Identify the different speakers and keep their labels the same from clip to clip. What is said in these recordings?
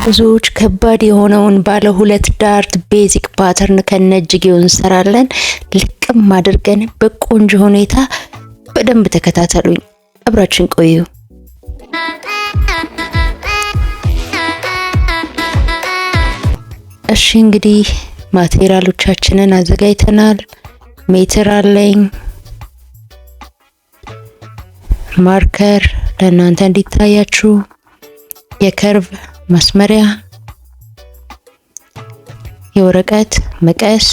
Speaker 1: ብዙዎች ከባድ የሆነውን ባለ ሁለት ዳርት ቤዚክ ፓተርን ከነእጅጌው እንሰራለን። ልቅም አድርገን በቆንጆ ሁኔታ በደንብ ተከታተሉኝ፣ አብራችን ቆዩ። እሺ እንግዲህ ማቴሪያሎቻችንን አዘጋጅተናል። ሜትር አለኝ፣ ማርከር ለእናንተ እንዲታያችሁ፣ የከርቭ መስመሪያ፣ የወረቀት መቀስ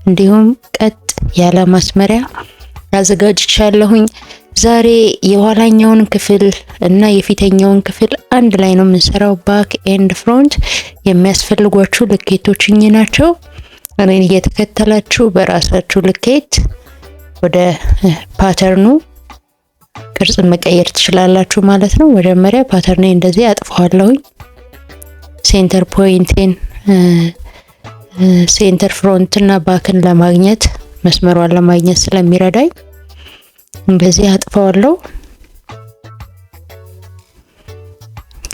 Speaker 1: እንዲሁም ቀጥ ያለ መስመሪያ አዘጋጅቻለሁኝ። ዛሬ የኋላኛውን ክፍል እና የፊተኛውን ክፍል አንድ ላይ ነው የምንሰራው፣ ባክ ኤንድ ፍሮንት። የሚያስፈልጓችሁ ልኬቶች እኚህ ናቸው። እኔን እየተከተላችሁ በራሳችሁ ልኬት ወደ ፓተርኑ ቅርጽ መቀየር ትችላላችሁ ማለት ነው። መጀመሪያ ፓተርኔ እንደዚህ አጥፋለሁኝ። ሴንተር ፖይንቴን ሴንተር ፍሮንት እና ባክን ለማግኘት መስመሯን ለማግኘት ስለሚረዳኝ እንደዚህ አጥፋዋለሁ።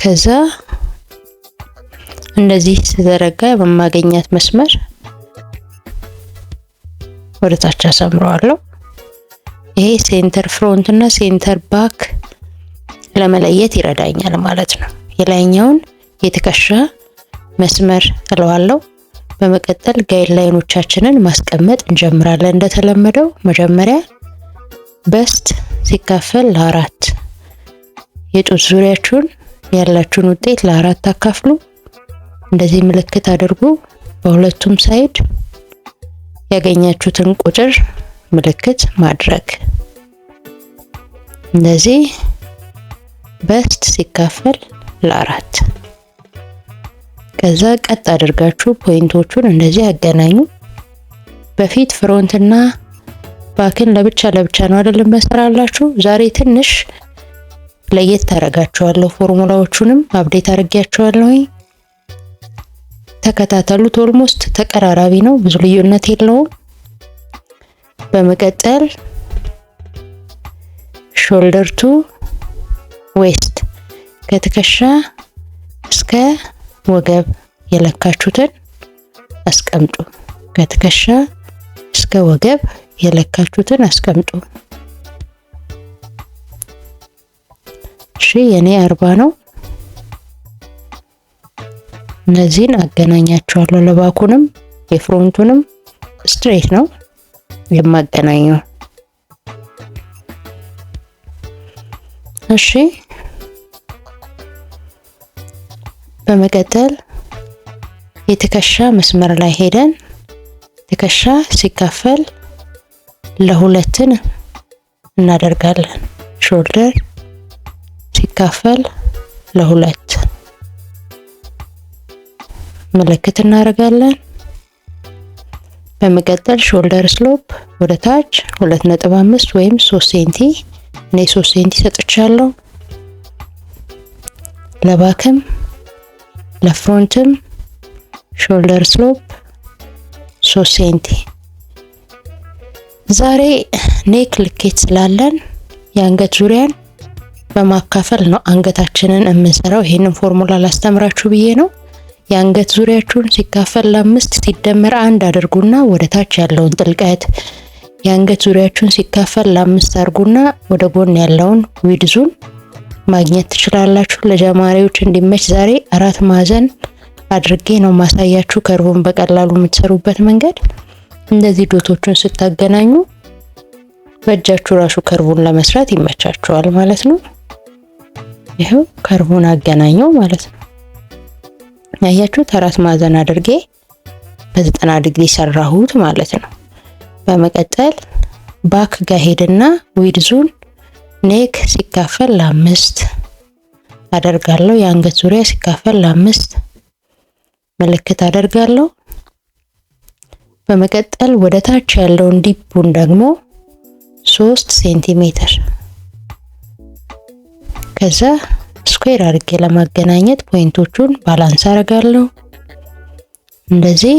Speaker 1: ከዛ እንደዚህ ተዘረጋ በማገኛት መስመር ወደ ታች አሰምረዋለሁ። ይሄ ሴንተር ፍሮንት እና ሴንተር ባክ ለመለየት ይረዳኛል ማለት ነው። የላይኛውን የትከሻ መስመር እለዋለሁ። በመቀጠል ጋይድ ላይኖቻችንን ማስቀመጥ እንጀምራለን። እንደተለመደው መጀመሪያ በስት ሲካፈል ለአራት፣ የጡት ዙሪያችሁን ያላችሁን ውጤት ለአራት አካፍሉ። እንደዚህ ምልክት አድርጉ። በሁለቱም ሳይድ ያገኛችሁትን ቁጥር ምልክት ማድረግ። እንደዚህ በስት ሲካፈል ለአራት። ከዛ ቀጥ አድርጋችሁ ፖይንቶቹን እንደዚህ ያገናኙ። በፊት ፍሮንት እና ባክን ለብቻ ለብቻ ነው አይደለም መስራላችሁ። ዛሬ ትንሽ ለየት ታረጋቸዋለሁ። ፎርሙላዎቹንም አፕዴት አድርጌያቸዋለሁ። ተከታተሉት። ኦልሞስት ተቀራራቢ ነው፣ ብዙ ልዩነት የለውም። በመቀጠል ሾልደር ቱ ዌስት ከትከሻ እስከ ወገብ የለካችሁትን አስቀምጡ። ከትከሻ እስከ ወገብ የለካችሁትን አስቀምጡ። እሺ የኔ 40 ነው። እነዚህን አገናኛቸዋለሁ። ለባኩንም የፍሮንቱንም ስትሬት ነው የማገናኘው። እሺ በመቀጠል የትከሻ መስመር ላይ ሄደን ትከሻ ሲካፈል ለሁለትን እናደርጋለን። ሾልደር ሲካፈል ለሁለት ምልክት እናደርጋለን። በመቀጠል ሾልደር ስሎፕ ወደ ታች 2.5 ወይም 3 ሴንቲ፣ እኔ 3 ሴንቲ ሰጥቻለሁ። ለባክም ለፍሮንትም ሾልደር ስሎፕ 3 ሴንቲ። ዛሬ ኔክ ልኬት ስላለን የአንገት ዙሪያን በማካፈል ነው አንገታችንን የምንሰራው። ይሄንን ፎርሙላ ላስተምራችሁ ብዬ ነው። የአንገት ዙሪያችሁን ሲካፈል ለ5 ሲደመር 1 አድርጉና ወደ ታች ያለውን ጥልቀት፣ የአንገት ዙሪያችሁን ሲካፈል ለ5 አድርጉና ወደ ጎን ያለውን ዊድዙን ማግኘት ትችላላችሁ። ለጀማሪዎች እንዲመች ዛሬ 4 ማዕዘን አድርጌ ነው ማሳያችሁ። ከርቡን በቀላሉ የምትሰሩበት መንገድ እንደዚህ ዶቶቹን ስታገናኙ በእጃችሁ ራሱ ከርቡን ለመስራት ይመቻችኋል ማለት ነው። ይሄው ከርቡን አገናኘው ማለት ነው። ያያችሁት 4 ማዕዘን አድርጌ በ90 ዲግሪ ሰራሁት ማለት ነው። በመቀጠል ባክ ጋር ሄድና ዊድዙን ኔክ ሲካፈል ለ5 አደርጋለሁ። የአንገት ዙሪያ ሲካፈል ለ5 ምልክት አደርጋለሁ። በመቀጠል ወደ ታች ያለውን ዲፑን ደግሞ 3 ሴንቲሜትር ከዛ ስኩዌር አድርጌ ለማገናኘት ፖይንቶቹን ባላንስ አደርጋለሁ። እንደዚህ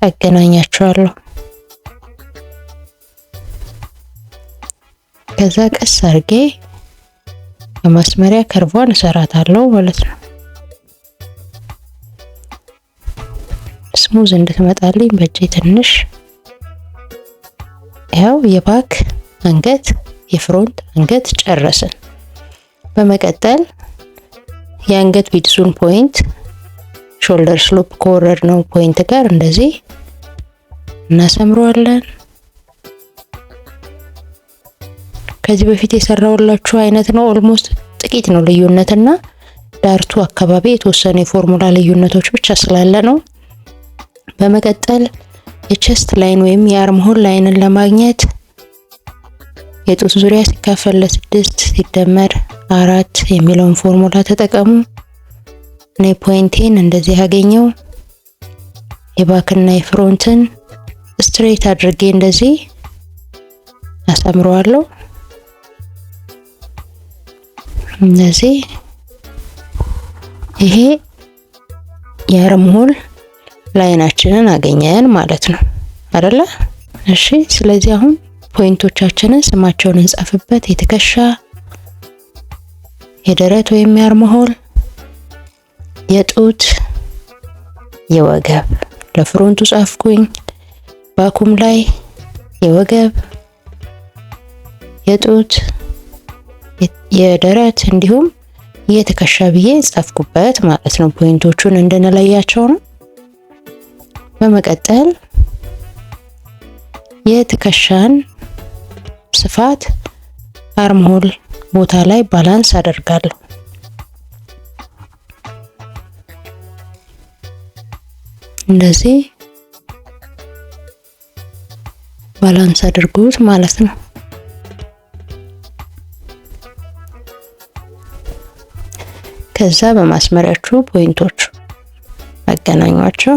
Speaker 1: አገናኛቸዋለሁ። ከዛ ቀስ አድርጌ በማስመሪያ ከርቧን እሰራታለሁ ማለት ነው። ስሙዝ እንድትመጣልኝ በእጄ ትንሽ ያው የባክ አንገት የፍሮንት አንገት ጨረስን። በመቀጠል የአንገት ቢድዙን ፖይንት ሾልደር ስሎፕ ከወረድ ነው ፖይንት ጋር እንደዚህ እናሰምረዋለን። ከዚህ በፊት የሰራውላችሁ አይነት ነው። ኦልሞስት ጥቂት ነው ልዩነትና ዳርቱ አካባቢ የተወሰነ የፎርሙላ ልዩነቶች ብቻ ስላለ ነው። በመቀጠል የቸስት ላይን ወይም የአርም ሆል ላይንን ለማግኘት የጡት ዙሪያ ሲካፈል ለ6 ሲደመር 4 የሚለውን ፎርሙላ ተጠቀሙ። እኔ ፖይንቴን እንደዚህ ያገኘው የባክና የፍሮንትን ስትሬት አድርጌ እንደዚህ አሳምረዋለሁ። እንደዚህ ይሄ የአርም ሆል ላይናችንን አገኘን ማለት ነው አይደለ? እሺ ስለዚህ አሁን ፖይንቶቻችንን ስማቸውን እንጻፍበት። የትከሻ፣ የደረት ወይም የአርም ሆል፣ የጡት፣ የወገብ። ለፍሮንቱ ጻፍኩኝ። ባኩም ላይ የወገብ፣ የጡት፣ የደረት እንዲሁም የትከሻ ብዬ ጻፍኩበት ማለት ነው። ፖይንቶቹን እንድንለያቸው ነው። በመቀጠል የትከሻን ስፋት አርም ሆል ቦታ ላይ ባላንስ አደርጋለሁ። እንደዚህ ባላንስ አድርጉት ማለት ነው። ከዛ በማስመሪያችሁ ፖይንቶች አገናኟቸው።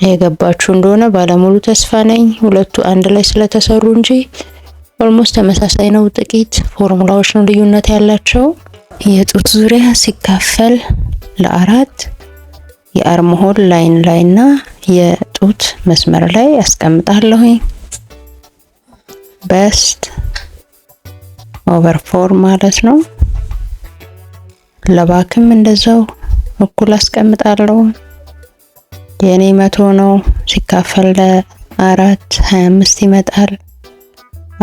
Speaker 1: የገባችሁ እንደሆነ ባለሙሉ ተስፋ ነኝ። ሁለቱ አንድ ላይ ስለተሰሩ እንጂ ኦልሞስት ተመሳሳይ ነው። ጥቂት ፎርሙላዎች ነው ልዩነት ያላቸው። የጡት ዙሪያ ሲካፈል ለ4 የአርም ሆል ላይን ላይና የጡት መስመር ላይ አስቀምጣለሁኝ። በስት ኦቨር 4 ማለት ነው። ለባክም እንደዛው እኩል አስቀምጣለሁ። የኔ 100 ነው ሲካፈል ለ4 25 ይመጣል።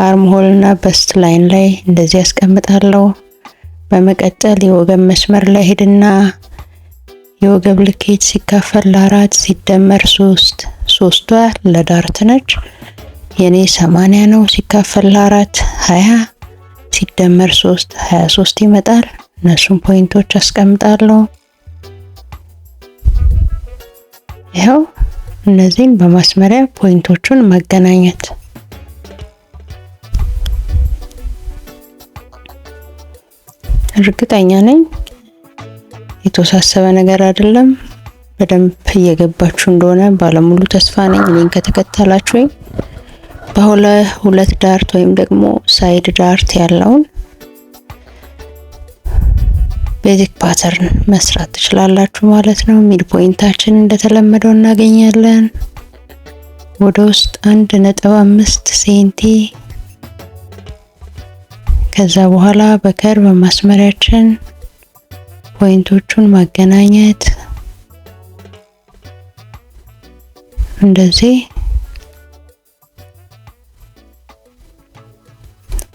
Speaker 1: አርም ሆል እና በስት ላይን ላይ እንደዚህ አስቀምጣለሁ። በመቀጠል የወገብ መስመር ላይ ሄድና የወገብ ልኬት ሲካፈል ለ4 ሲደመር 3 ሶስቷ ለዳርት ነች። የኔ 80 ነው ሲካፈል ለ4 20 ሲደመር 3 23 ይመጣል። እነሱን ፖይንቶች አስቀምጣለሁ። ይኸው እነዚህን በማስመሪያ ፖይንቶቹን ማገናኘት። እርግጠኛ ነኝ የተወሳሰበ ነገር አይደለም። በደንብ እየገባችሁ እንደሆነ ባለሙሉ ተስፋ ነኝ። እኔን ከተከታላችሁኝ በሁለት ዳርት ወይም ደግሞ ሳይድ ዳርት ያለውን ቤዚክ ፓተርን መስራት ትችላላችሁ ማለት ነው። ሚድ ፖይንታችን እንደተለመደው እናገኛለን። ወደ ውስጥ 1.5 ሴንቲ። ከዛ በኋላ በከርቭ ማስመሪያችን ፖይንቶቹን ማገናኘት እንደዚህ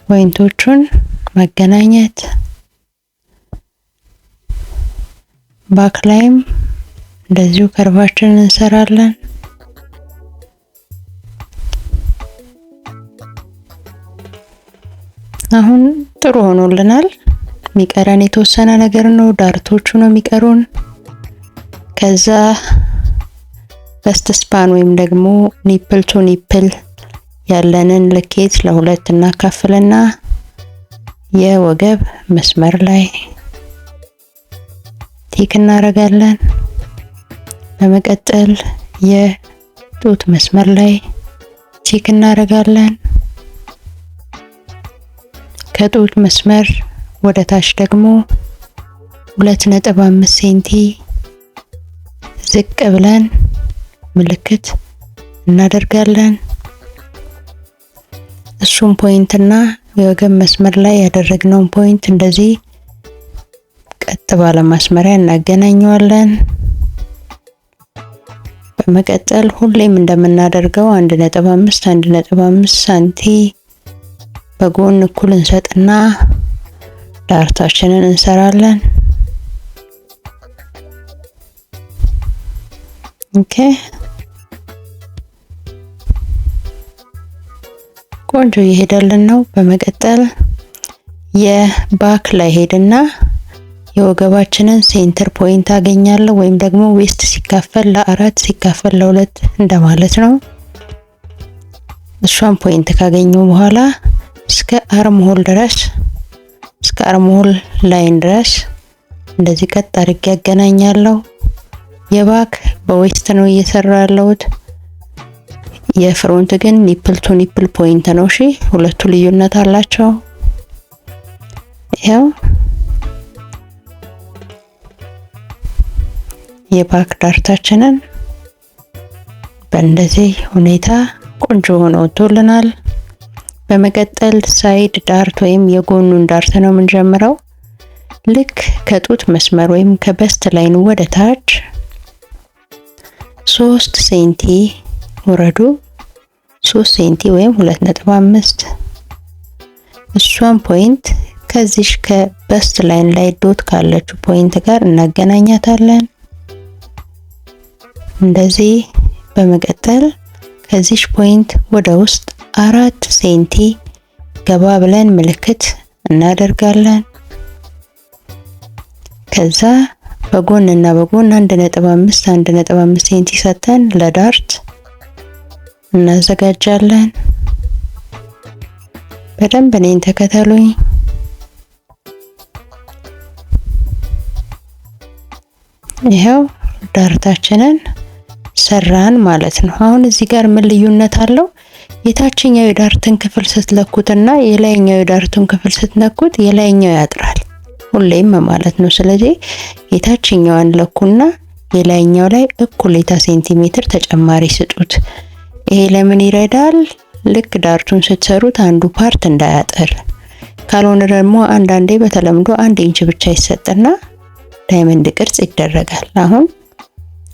Speaker 1: ፖይንቶቹን ማገናኘት። ባክ ላይም እንደዚሁ ከርቫችንን እንሰራለን። አሁን ጥሩ ሆኖልናል። የሚቀረን የተወሰነ ነገር ነው። ዳርቶቹ ነው የሚቀሩን። ከዛ በስት ስፓን ወይም ደግሞ ኒፕል ቱ ኒፕል ያለንን ልኬት ለሁለት እናካፍልና የወገብ መስመር ላይ ቲክ እናደርጋለን። በመቀጠል የጡት መስመር ላይ ቲክ እናደርጋለን። ከጡት መስመር ወደ ታች ደግሞ 2.5 ሴንቲ ዝቅ ብለን ምልክት እናደርጋለን። እሱም ፖይንትና የወገብ መስመር ላይ ያደረግነውን ፖይንት እንደዚህ ቀጥ ባለ ማስመሪያ እናገናኘዋለን። በመቀጠል ሁሌም እንደምናደርገው 1.5 ሳንቲ በጎን እኩል እንሰጥና ዳርታችንን እንሰራለን። ኦኬ ቆንጆ እየሄደልን ነው። በመቀጠል የባክ ላይ ሄድና የወገባችንን ሴንተር ፖይንት አገኛለሁ ወይም ደግሞ ዌስት ሲካፈል ለ4 ሲካፈል ለ2 እንደማለት ነው። እሷን ፖይንት ካገኘው በኋላ እስከ አርም ሆል ድረስ እስከ አርም ሆል ላይን ድረስ እንደዚህ ቀጥ አድርጌ ያገናኛለሁ። የባክ በዌስት ነው እየሰራው ያለሁት። የፍሮንት ግን ኒፕል ቱ ኒፕል ፖይንት ነው። እሺ ሁለቱ ልዩነት አላቸው። ይሄው የባክ ዳርታችንን በእንደዚህ ሁኔታ ቆንጆ ሆኖ ወጥቶልናል። በመቀጠል ሳይድ ዳርት ወይም የጎኑን ዳርት ነው የምንጀምረው። ልክ ከጡት መስመር ወይም ከበስት ላይን ወደ ታች 3 ሴንቲ ወረዱ። 3 ሴንቲ ወይም 2.5 እሷን ፖይንት ከዚህ ከበስት ላይን ላይ ዶት ካለችው ፖይንት ጋር እናገናኛታለን እንደዚህ። በመቀጠል ከዚህ ፖይንት ወደ ውስጥ 4 ሴንቲ ገባ ብለን ምልክት እናደርጋለን። ከዛ በጎን እና በጎን 1.5 ሴንቲ ሰተን ለዳርት እናዘጋጃለን። በደንብ እኔን ተከተሉኝ። ይሄው ዳርታችንን ሰራን ማለት ነው። አሁን እዚህ ጋር ምን ልዩነት አለው? የታችኛው የዳርትን ክፍል ስትለኩትና የላይኛው የዳርቱን ክፍል ስትነኩት የላይኛው ያጥራል ሁሌም ማለት ነው። ስለዚህ የታችኛውን ለኩና የላይኛው ላይ እኩሌታ ሴንቲሜትር ተጨማሪ ስጡት። ይሄ ለምን ይረዳል? ልክ ዳርቱን ስትሰሩት አንዱ ፓርት እንዳያጥር። ካልሆነ ደግሞ አንዳንዴ በተለምዶ 1 ኢንች ብቻ ይሰጥና ዳይመንድ ቅርጽ ይደረጋል። አሁን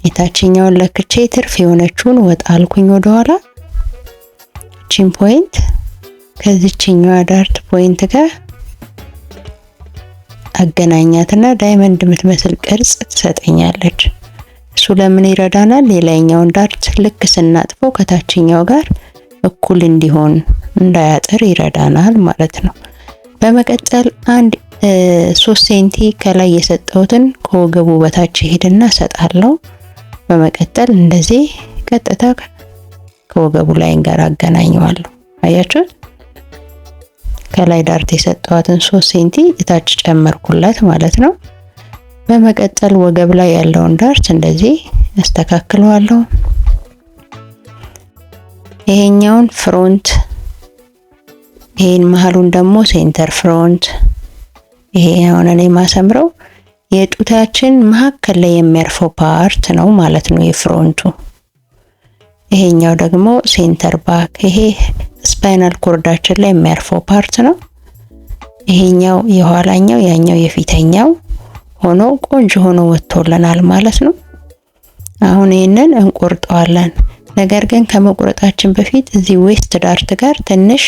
Speaker 1: የታችኛውን ለክቼ ትርፍ የሆነችውን ወጣ አልኩኝ ወደ ኋላ። እቺን ፖይንት ከዚህኛው ዳርት ፖይንት ጋር አገናኛትና ዳይመንድ የምትመስል ቅርጽ ትሰጠኛለች። እሱ ለምን ይረዳናል? የላይኛውን ዳርት ልክ ስናጥፈው ከታችኛው ጋር እኩል እንዲሆን እንዳያጥር ይረዳናል ማለት ነው። በመቀጠል 3 ሴንቲ ከላይ የሰጠሁትን ከወገቡ በታች ሄድና ሰጣለሁ። በመቀጠል እንደዚህ ቀጥታ ከወገቡ ላይን ጋር አገናኘዋለሁ። አያችሁት? ከላይ ዳርት የሰጠኋትን 3 ሴንቲ እታች ጨመርኩላት ማለት ነው። በመቀጠል ወገብ ላይ ያለውን ዳርት እንደዚህ አስተካክለዋለሁ። ይሄኛውን ፍሮንት፣ ይሄን መሃሉን ደግሞ ሴንተር ፍሮንት። ይሄ አሁን እኔ ማሰምረው የጡታችን መካከል ላይ የሚያርፈው ፓርት ነው ማለት ነው የፍሮንቱ። ይሄኛው ደግሞ ሴንተር ባክ፣ ይሄ ስፓይናል ኮርዳችን ላይ የሚያርፈው ፓርት ነው። ይሄኛው የኋላኛው፣ ያኛው የፊተኛው ሆኖ ቆንጆ ሆኖ ወጥቶልናል ማለት ነው። አሁን ይሄንን እንቆርጠዋለን። ነገር ግን ከመቁረጣችን በፊት እዚህ ዌስት ዳርት ጋር ትንሽ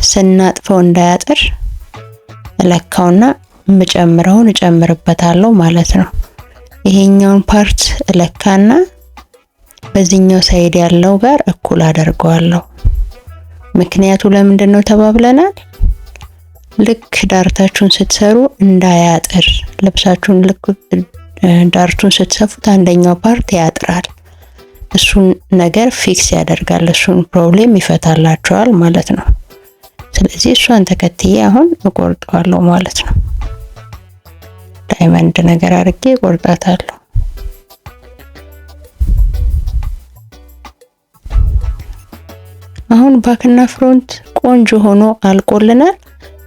Speaker 1: ስናጥፈው እንዳያጥር እለካውና የምጨምረውን እጨምርበታለሁ ማለት ነው። ይሄኛውን ፓርት እለካና በዚህኛው ሳይድ ያለው ጋር እኩል አደርገዋለሁ። ምክንያቱ ለምንድን ነው ተባብለናል? ልክ ዳርታችሁን ስትሰሩ እንዳያጥር፣ ልብሳችሁን ልክ ዳርቱን ስትሰፉት አንደኛው ፓርት ያጥራል። እሱን ነገር ፊክስ ያደርጋል፣ እሱን ፕሮብሌም ይፈታላችኋል ማለት ነው። ስለዚህ እሷን ተከትዬ አሁን እቆርጠዋለሁ ማለት ነው። ዳይመንድ ነገር አድርጌ እቆርጣታለሁ። አሁን ባክና ፍሮንት ቆንጆ ሆኖ አልቆልናል።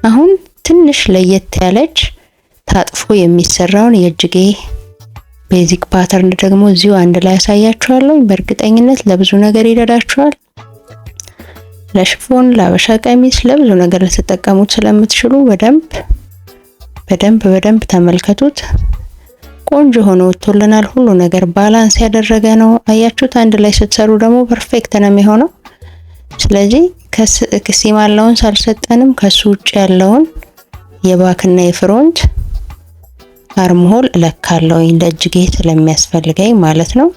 Speaker 1: አሁን ትንሽ ለየት ያለች ታጥፎ የሚሰራውን የእጅጌ ቤዚክ ፓተርን ደግሞ እዚሁ አንድ ላይ ያሳያችኋለሁ። በእርግጠኝነት ለብዙ ነገር ይረዳችኋል። ለሽፎን፣ ለአበሻ ቀሚስ፣ ለብዙ ነገር ልትጠቀሙት ስለምትችሉ በደንብ ተመልከቱት። ቆንጆ ሆኖ ወጥቶልናል። ሁሉ ነገር ባላንስ ያደረገ ነው። አያችሁት? አንድ ላይ ስትሰሩ ደግሞ ፐርፌክት ነው የሚሆነው። ስለዚህ ከሲም ያለውን ሳልሰጠንም ከሱ ውጭ ያለውን የባክና የፍሮንት አርምሆል እለካለሁኝ ለእጅጌ ስለሚያስፈልገኝ ማለት ነው።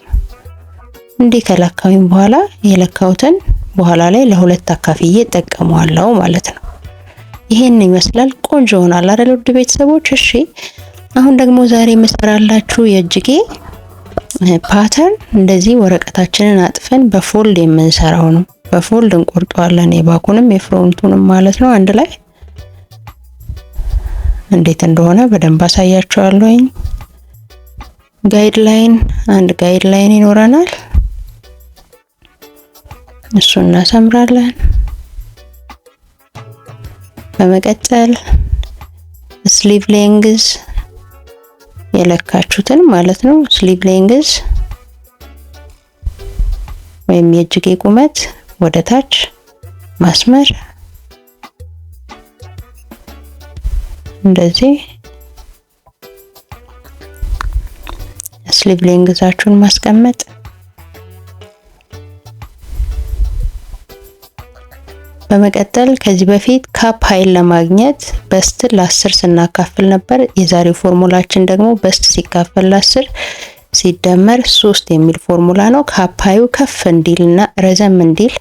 Speaker 1: እንዲህ ከለካሁኝ በኋላ የለካሁትን በኋላ ላይ ለሁለት አካፍዬ እጠቀመዋለሁ ማለት ነው። ይሄን ይመስላል። ቆንጆ ሆኗል አይደል ውድ ቤተሰቦች? እሺ አሁን ደግሞ ዛሬ የምሰራላችሁ የእጅጌ ፓተርን እንደዚህ ወረቀታችንን አጥፈን በፎልድ የምንሰራው ነው። በፎልድ እንቆርጠዋለን የባኩንም የፍሮንቱንም ማለት ነው። አንድ ላይ እንዴት እንደሆነ በደንብ አሳያችኋለሁኝ። አንድ ጋይድላይን ይኖረናል። እሱን እናሰምራለን። በመቀጠል ስሊቭ ሌንግዝ የለካችሁትን ማለት ነው። ስሊቭ ሌንግዝ ወይም የእጅጌ ቁመት ወደ ታች ማስመር እንደዚህ ስሊቭ ሌንግዛችሁን ማስቀመጥ። በመቀጠል ከዚህ በፊት ካፕ ኃይል ለማግኘት በስት ለ10 ስናካፍል ነበር። የዛሬው ፎርሙላችን ደግሞ በስት ሲካፈል ለ10 ሲደመር 3 የሚል ፎርሙላ ነው። ካፕ ኃይሉ ከፍ እንዲልና ረዘም እንዲል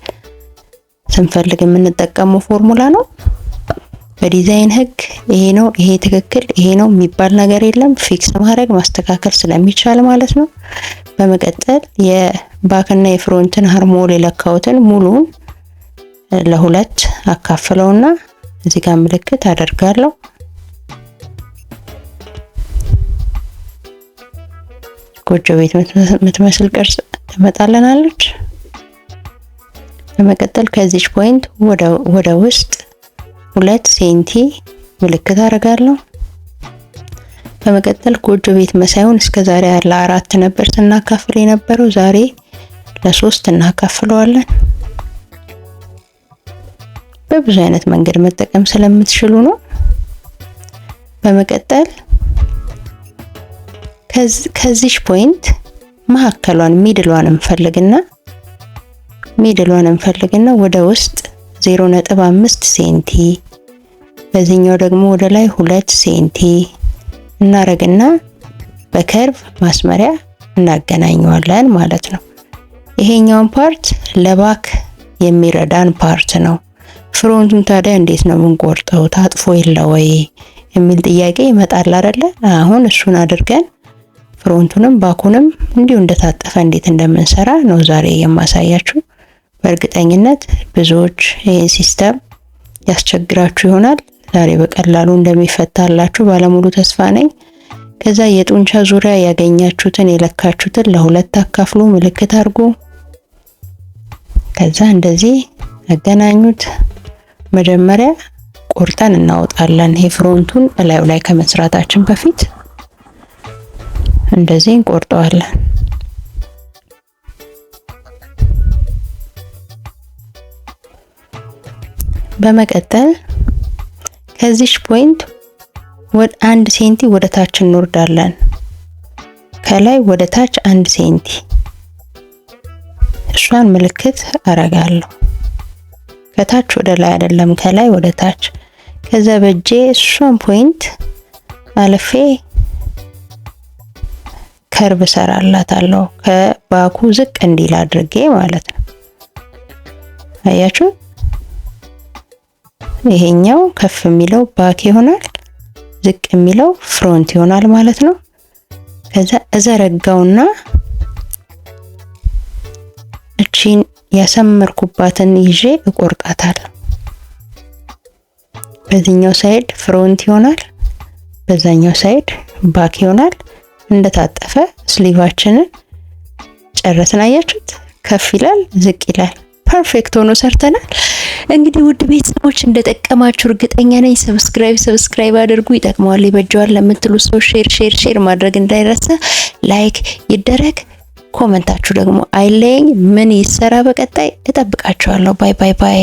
Speaker 1: ስንፈልግ የምንጠቀመው ፎርሙላ ነው። በዲዛይን ህግ ይሄ ነው ይሄ ትክክል ይሄ ነው የሚባል ነገር የለም። ፊክስ ማድረግ ማስተካከል ስለሚቻል ማለት ነው። በመቀጠል የባክና የፍሮንትን አርምሆል የለካሁትን ሙሉን ለሁለት አካፍለውና እዚህ ጋር ምልክት አደርጋለሁ። ጎጆ ቤት የምትመስል ቅርጽ ትመጣልናለች። በመቀጠል ከዚህ ፖይንት ወደ ውስጥ 2 ሴንቲ ምልክት አደርጋለሁ። በመቀጠል ጎጆ ቤት መሳዩን እስከዛሬ ያለ 4 ነበር ስናካፍል የነበረው፣ ዛሬ ለ3 እናካፍለዋለን። በብዙ አይነት መንገድ መጠቀም ስለምትችሉ ነው። በመቀጠል ከዚህ ፖይንት መሀከሏን ሚድሏን እንፈልግና ወደ ውስጥ 0.5 ሴንቲ በዚህኛው ደግሞ ወደ ላይ 2 ሴንቲ እናረግና በከርቭ ማስመሪያ እናገናኘዋለን ማለት ነው። ይሄኛውን ፓርት ለባክ የሚረዳን ፓርት ነው። ፍሮንቱን ታዲያ እንዴት ነው የምንቆርጠው? ታጥፎ የለ ወይ የሚል ጥያቄ ይመጣል አይደለ? አሁን እሱን አድርገን ፍሮንቱንም ባኩንም እንዲሁ እንደታጠፈ እንዴት እንደምንሰራ ነው ዛሬ የማሳያችሁ። በእርግጠኝነት ብዙዎች ይህን ሲስተም ያስቸግራችሁ ይሆናል። ዛሬ በቀላሉ እንደሚፈታላችሁ ባለሙሉ ተስፋ ነኝ። ከዛ የጡንቻ ዙሪያ ያገኛችሁትን የለካችሁትን ለሁለት አካፍሉ፣ ምልክት አድርጉ። ከዛ እንደዚህ አገናኙት። መጀመሪያ ቆርጠን እናወጣለን። የፍሮንቱን እላዩ ላይ ከመስራታችን በፊት እንደዚህ እንቆርጠዋለን። በመቀጠል ከዚህ ፖይንት ወደ 1 ሴንቲ ወደ ታች እንወርዳለን። ከላይ ወደ ታች 1 ሴንቲ እሷን ምልክት አረጋለሁ። ከታች ወደ ላይ አይደለም፣ ከላይ ወደ ታች። ከዛ በእጄ እሷን ፖይንት አልፌ ከርብ ሰራላታለሁ፣ ከባኩ ዝቅ እንዲል አድርጌ ማለት ነው። አያችሁ? ይሄኛው ከፍ የሚለው ባክ ይሆናል፣ ዝቅ የሚለው ፍሮንት ይሆናል ማለት ነው። ከዛ እዘረጋውና እቺን ያሰመርኩባትን ይዤ እቆርጣታለሁ። በዚህኛው ሳይድ ፍሮንት ይሆናል፣ በዛኛው ሳይድ ባክ ይሆናል። እንደታጠፈ ስሊቫችንን ጨረስን። አያችሁት? ከፍ ይላል፣ ዝቅ ይላል። ፐርፌክት ሆኖ ሰርተናል። እንግዲህ ውድ ቤተሰቦች እንደጠቀማችሁ እርግጠኛ ነኝ። ሰብስክራይብ አድርጉ። ይጠቅመዋል፣ ይበጀዋል ለምትሉ ሰው ሼር ማድረግ እንዳይረሳ። ላይክ ይደረግ። ኮመንታችሁ ደግሞ አይለየኝ። ምን ይሰራ በቀጣይ እጠብቃችኋለሁ። ባይ ባይ ባይ።